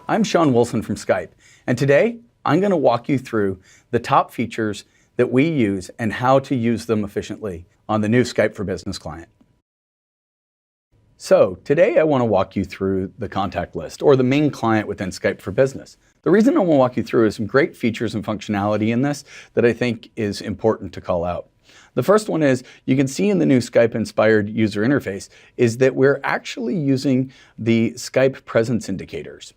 I'm Sean Wilson from Skype, and today I'm going to walk you through the top features that we use and how to use them efficiently on the new Skype for Business client. So today I want to walk you through the contact list, or the main client within Skype for Business. The reason I want to walk you through is some great features and functionality in this that I think is important to call out. The first one is, you can see in the new Skype-inspired user interface, is that we're actually using the Skype presence indicators.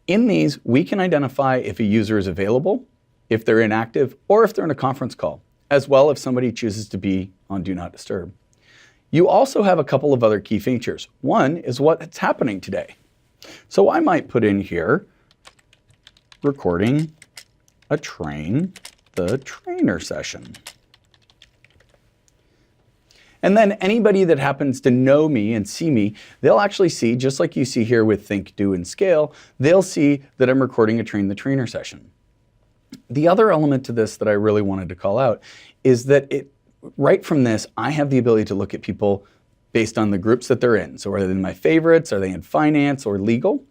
In these, we can identify if a user is available, if they're inactive, or if they're in a conference call, as well if somebody chooses to be on Do Not Disturb. You also have a couple of other key features. One is what's happening today. So I might put in here, recording the trainer session. And then anybody that happens to know me and see me, they'll actually see, just like you see here with Think, Do, and Scale, they'll see that I'm recording a Train the Trainer session. The other element to this that I really wanted to call out is that right from this, I have the ability to look at people based on the groups that they're in. So are they in my favorites? Are they in finance or legal?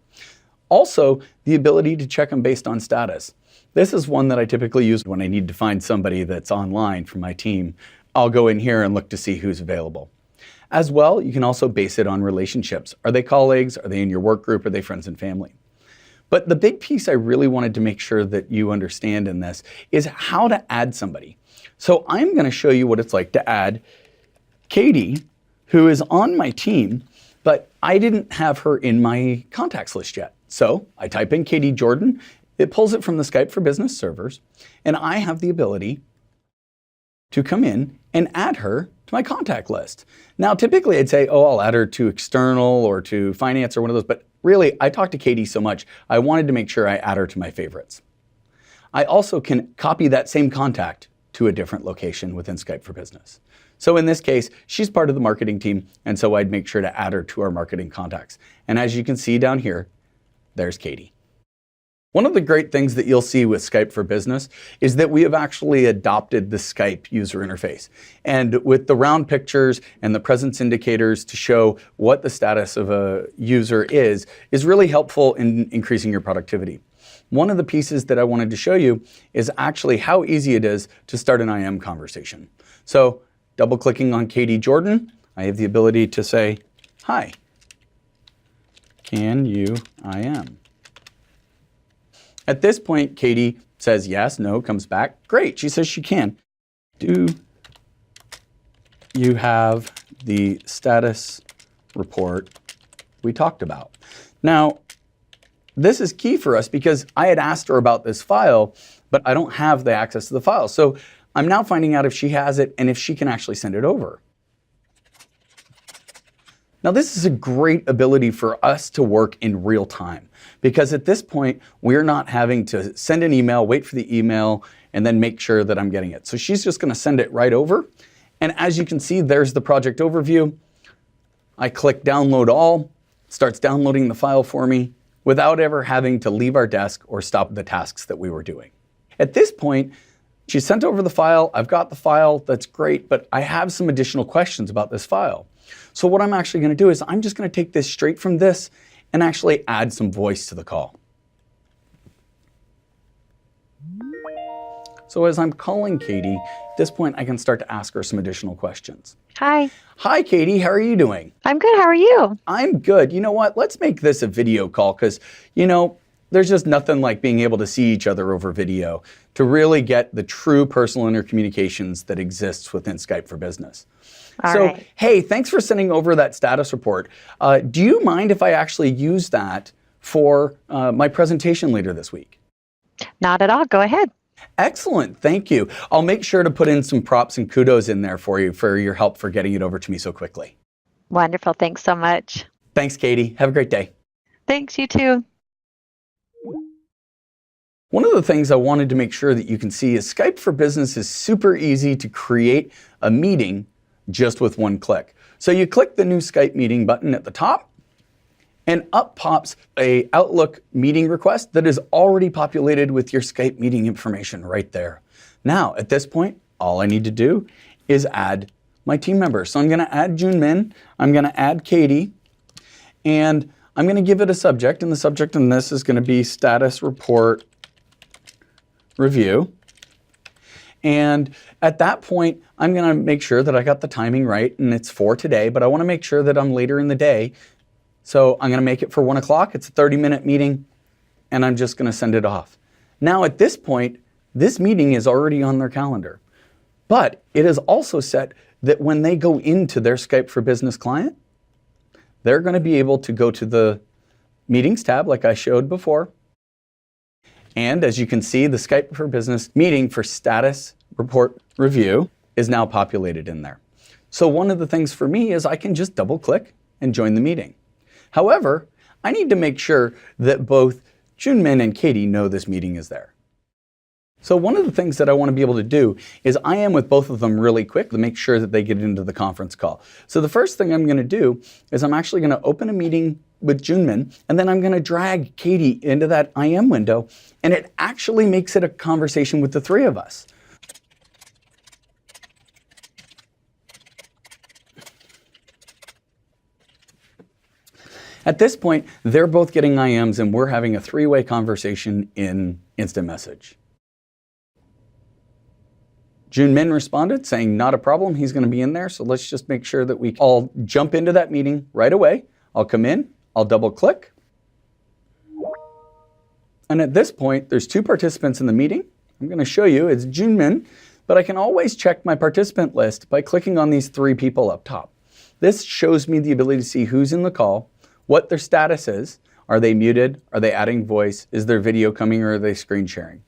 Also, the ability to check them based on status. This is one that I typically use when I need to find somebody that's online for my team. I'll go in here and look to see who's available. As well, you can also base it on relationships. Are they colleagues? Are they in your work group? Are they friends and family? But the big piece I really wanted to make sure that you understand in this is how to add somebody. So I'm going to show you what it's like to add Katie, who is on my team, but I didn't have her in my contacts list yet. So I type in Katie Jordan, it pulls it from the Skype for Business servers, and I have the ability to come in and add her to my contact list. Now, typically I'd say, oh, I'll add her to external or to finance or one of those, but really I talked to Katie so much, I wanted to make sure I add her to my favorites. I also can copy that same contact to a different location within Skype for Business. So in this case, she's part of the marketing team, and so I'd make sure to add her to our marketing contacts. And as you can see down here, there's Katie. One of the great things that you'll see with Skype for Business is that we have actually adopted the Skype user interface. And with the round pictures and the presence indicators to show what the status of a user is really helpful in increasing your productivity. One of the pieces that I wanted to show you is actually how easy it is to start an IM conversation. So double-clicking on Katie Jordan, I have the ability to say, hi, can you IM? At this point, Katie says yes, no, comes back. Great, she says she can. Do you have the status report we talked about? Now, this is key for us because I had asked her about this file, but I don't have the access to the file. So I'm now finding out if she has it and if she can actually send it over. Now, this is a great ability for us to work in real time because at this point, we're not having to send an email, wait for the email, and then make sure that I'm getting it. So she's just going to send it right over. And as you can see, there's the project overview. I click download all, starts downloading the file for me without ever having to leave our desk or stop the tasks that we were doing. At this point, she sent over the file. I've got the file. That's great, but I have some additional questions about this file. So what I'm actually going to do is I'm just going to take this straight from this and actually add some voice to the call. So as I'm calling Katie, at this point I can start to ask her some additional questions. Hi. Hi, Katie. How are you doing? I'm good. How are you? I'm good. You know what? Let's make this a video call because, there's just nothing like being able to see each other over video to really get the true personal intercommunications that exists within Skype for Business. All right. Hey, thanks for sending over that status report. Do you mind if I actually use that for my presentation later this week? Not at all. Go ahead. Excellent. Thank you. I'll make sure to put in some props and kudos in there for you for your help for getting it over to me so quickly. Wonderful. Thanks so much. Thanks, Katie. Have a great day. Thanks. You too. One of the things I wanted to make sure that you can see is Skype for Business is super easy to create a meeting just with one click. So you click the new Skype meeting button at the top, and up pops a Outlook meeting request that is already populated with your Skype meeting information right there. Now, at this point, all I need to do is add my team members. So I'm going to add Jun Min, I'm going to add Katie, and I'm going to give it a subject, and the subject in this is going to be status report review. And at that point, I'm going to make sure that I got the timing right, and it's for today, but I want to make sure that I'm later in the day. So I'm going to make it for 1 o'clock. It's a 30-minute meeting, and I'm just going to send it off. Now at this point, this meeting is already on their calendar, but it is also set that when they go into their Skype for Business client, they're going to be able to go to the Meetings tab like I showed before. And as you can see, the Skype for Business meeting for status report review is now populated in there. So one of the things for me is I can just double click and join the meeting. However, I need to make sure that both Junmin and Katie know this meeting is there. So one of the things that I want to be able to do is I am with both of them really quick to make sure that they get into the conference call. So the first thing I'm going to do is I'm actually going to open a meeting with Junmin, and then I'm going to drag Katie into that IM window, and it actually makes it a conversation with the three of us. At this point, they're both getting IMs, and we're having a three-way conversation in instant message. Junmin responded saying, not a problem, he's going to be in there, so let's just make sure that we all jump into that meeting right away. I'll come in, I'll double click. And at this point, there's two participants in the meeting. I'm going to show you, it's Junmin, but I can always check my participant list by clicking on these three people up top. This shows me the ability to see who's in the call, what their status is. Are they muted? Are they adding voice? Is their video coming, or are they screen sharing?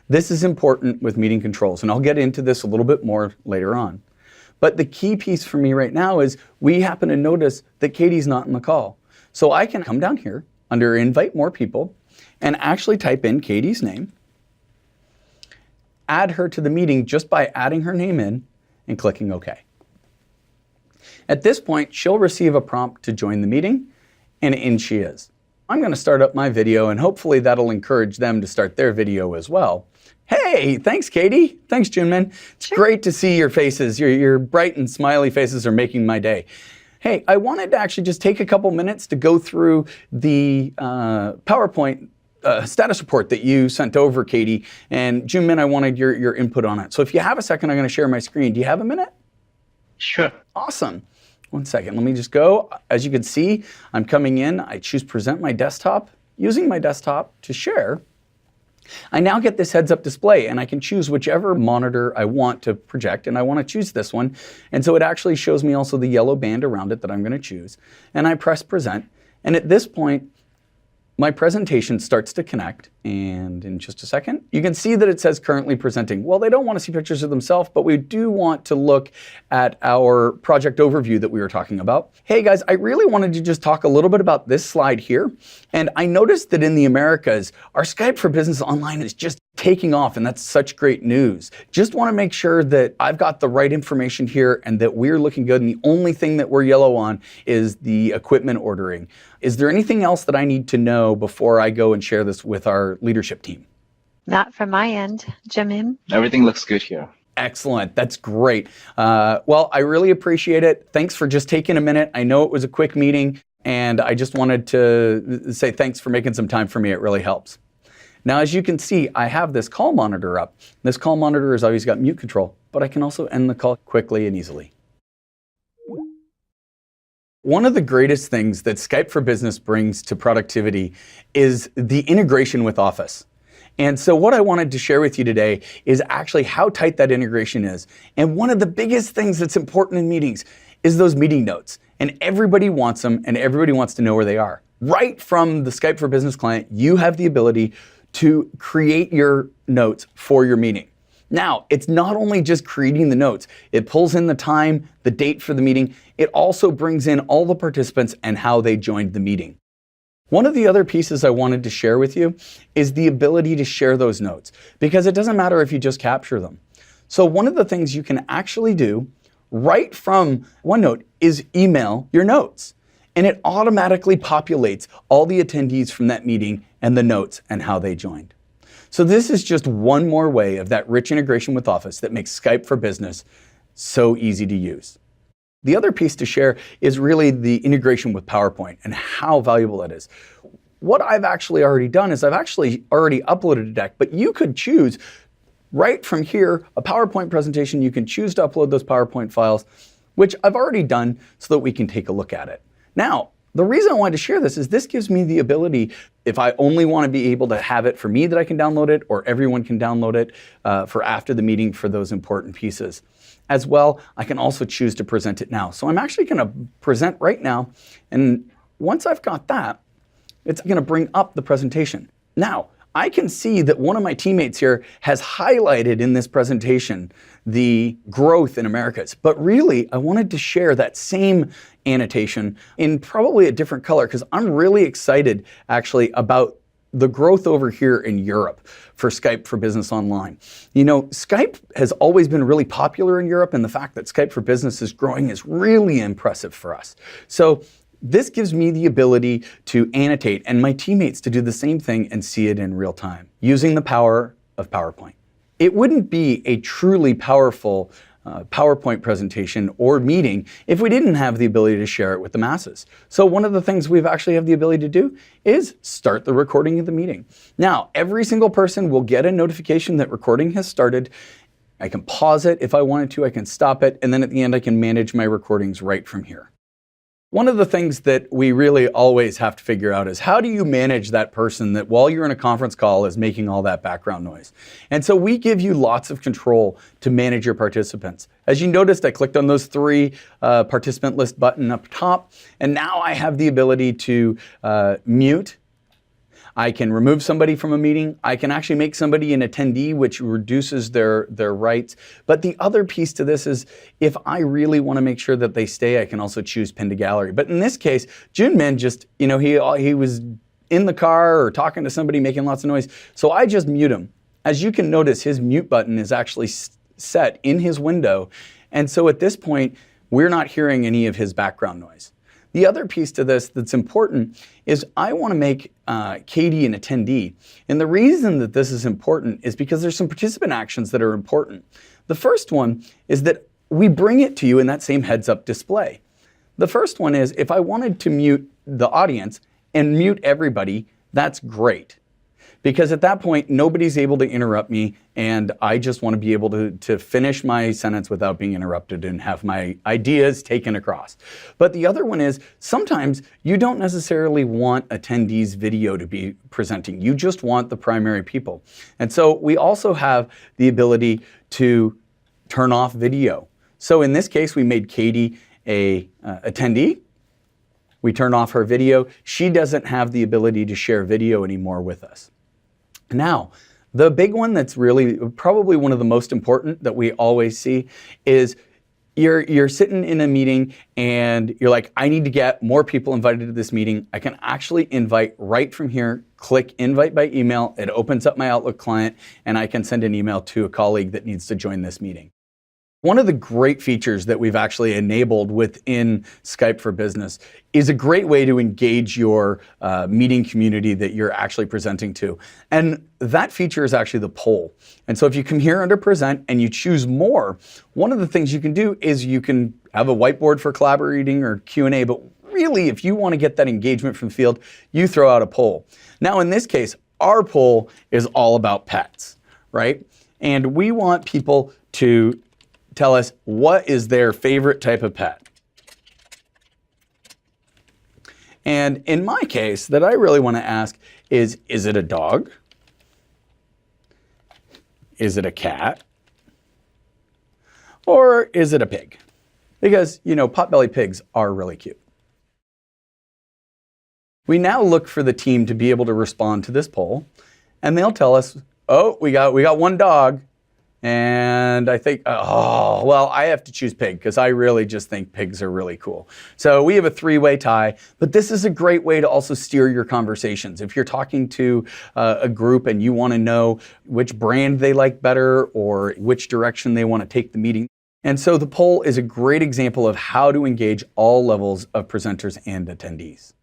This is important with meeting controls, and I'll get into this a little bit more later on. But the key piece for me right now is we happen to notice that Katie's not in the call. So I can come down here under Invite More People and actually type in Katie's name, add her to the meeting just by adding her name in and clicking OK. At this point, she'll receive a prompt to join the meeting, and in she is. I'm going to start up my video, and hopefully that'll encourage them to start their video as well. Hey, thanks, Katie. Thanks, Junmin. It's great to see your faces. Your bright and smiley faces are making my day. Hey, I wanted to actually just take a couple minutes to go through the PowerPoint status report that you sent over, Katie. And Junmin, I wanted your input on it. So if you have a second, I'm going to share my screen. Do you have a minute? Sure. Awesome. 1 second. Let me just go. As you can see, I'm coming in. I choose Present My Desktop. Using my desktop to share, I now get this heads-up display, and I can choose whichever monitor I want to project, and I want to choose this one. And so it actually shows me also the yellow band around it that I'm going to choose. And I press Present, and at this point, my presentation starts to connect, and in just a second, you can see that it says currently presenting. Well, they don't want to see pictures of themselves, but we do want to look at our project overview that we were talking about. Hey guys, I really wanted to just talk a little bit about this slide here. And I noticed that in the Americas, our Skype for Business Online is just taking off, and that's such great news. Just want to make sure that I've got the right information here and that we're looking good, and the only thing that we're yellow on is the equipment ordering. Is there anything else that I need to know before I go and share this with our leadership team? Not from my end, Jimin. Everything looks good here. Excellent. That's great. Well, I really appreciate it. Thanks for just taking a minute. I know it was a quick meeting, and I just wanted to say thanks for making some time for me. It really helps. Now, as you can see, I have this call monitor up. This call monitor has always got mute control, but I can also end the call quickly and easily. One of the greatest things that Skype for Business brings to productivity is the integration with Office. And so what I wanted to share with you today is actually how tight that integration is. And one of the biggest things that's important in meetings is those meeting notes. And everybody wants them, and everybody wants to know where they are. Right from the Skype for Business client, you have the ability to create your notes for your meeting. Now, it's not only just creating the notes. It pulls in the time, the date for the meeting. It also brings in all the participants and how they joined the meeting. One of the other pieces I wanted to share with you is the ability to share those notes, because it doesn't matter if you just capture them. So one of the things you can actually do right from OneNote is email your notes. And it automatically populates all the attendees from that meeting and the notes and how they joined. So this is just one more way of that rich integration with Office that makes Skype for Business so easy to use. The other piece to share is really the integration with PowerPoint and how valuable that is. What I've actually already done is I've actually already uploaded a deck, but you could choose right from here, a PowerPoint presentation. You can choose to upload those PowerPoint files, which I've already done so that we can take a look at it. Now, the reason I wanted to share this is this gives me the ability, if I only want to be able to have it for me that I can download it, or everyone can download it for after the meeting for those important pieces. As well, I can also choose to present it now. So I'm actually going to present right now. And once I've got that, it's going to bring up the presentation. Now, I can see that one of my teammates here has highlighted in this presentation the growth in Americas. But really, I wanted to share that same annotation in probably a different color because I'm really excited actually about the growth over here in Europe for Skype for Business Online. You know, Skype has always been really popular in Europe, and the fact that Skype for Business is growing is really impressive for us. So this gives me the ability to annotate and my teammates to do the same thing and see it in real time using the power of PowerPoint. It wouldn't be a truly powerful PowerPoint presentation or meeting if we didn't have the ability to share it with the masses. So one of the things we've actually have the ability to do is start the recording of the meeting. Now, every single person will get a notification that recording has started. I can pause it if I wanted to, I can stop it, and then at the end I can manage my recordings right from here. One of the things that we really always have to figure out is how do you manage that person that while you're in a conference call is making all that background noise? And so we give you lots of control to manage your participants. As you noticed, I clicked on those three participant list button up top, and now I have the ability to mute. I can remove somebody from a meeting. I can actually make somebody an attendee, which reduces their rights. But the other piece to this is if I really want to make sure that they stay, I can also choose pin to gallery. But in this case, Junmin just, you know, he was in the car or talking to somebody making lots of noise. So I just mute him. As you can notice, his mute button is actually set in his window. And so at this point, we're not hearing any of his background noise. The other piece to this that's important is I want to make Katie an attendee. And the reason that this is important is because there's some participant actions that are important. The first one is that we bring it to you in that same heads-up display. The first one is if I wanted to mute the audience and mute everybody, that's great. Because at that point, nobody's able to interrupt me, and I just want to be able to finish my sentence without being interrupted and have my ideas taken across. But the other one is sometimes you don't necessarily want attendees' video to be presenting. You just want the primary people. And so we also have the ability to turn off video. So in this case, we made Katie a attendee. We turn off her video. She doesn't have the ability to share video anymore with us. Now, the big one that's really probably one of the most important that we always see is you're sitting in a meeting and you're like, I need to get more people invited to this meeting. I can actually invite right from here, click invite by email. It opens up my Outlook client and I can send an email to a colleague that needs to join this meeting. One of the great features that we've actually enabled within Skype for Business is a great way to engage your meeting community that you're actually presenting to. And that feature is actually the poll. And so if you come here under present and you choose more, one of the things you can do is you can have a whiteboard for collaborating or Q&A, but really if you want to get that engagement from the field, you throw out a poll. Now in this case, our poll is all about pets, right? And we want people to tell us what is their favorite type of pet. And in my case, that I really want to ask is it a dog? Is it a cat? Or is it a pig? Because, you know, potbelly pigs are really cute. We now look for the team to be able to respond to this poll, and they'll tell us, oh, we got one dog. And I think, oh, well, I have to choose pig because I really just think pigs are really cool. So we have a three-way tie, but this is a great way to also steer your conversations. If you're talking to a group and you want to know which brand they like better or which direction they want to take the meeting. And so the poll is a great example of how to engage all levels of presenters and attendees.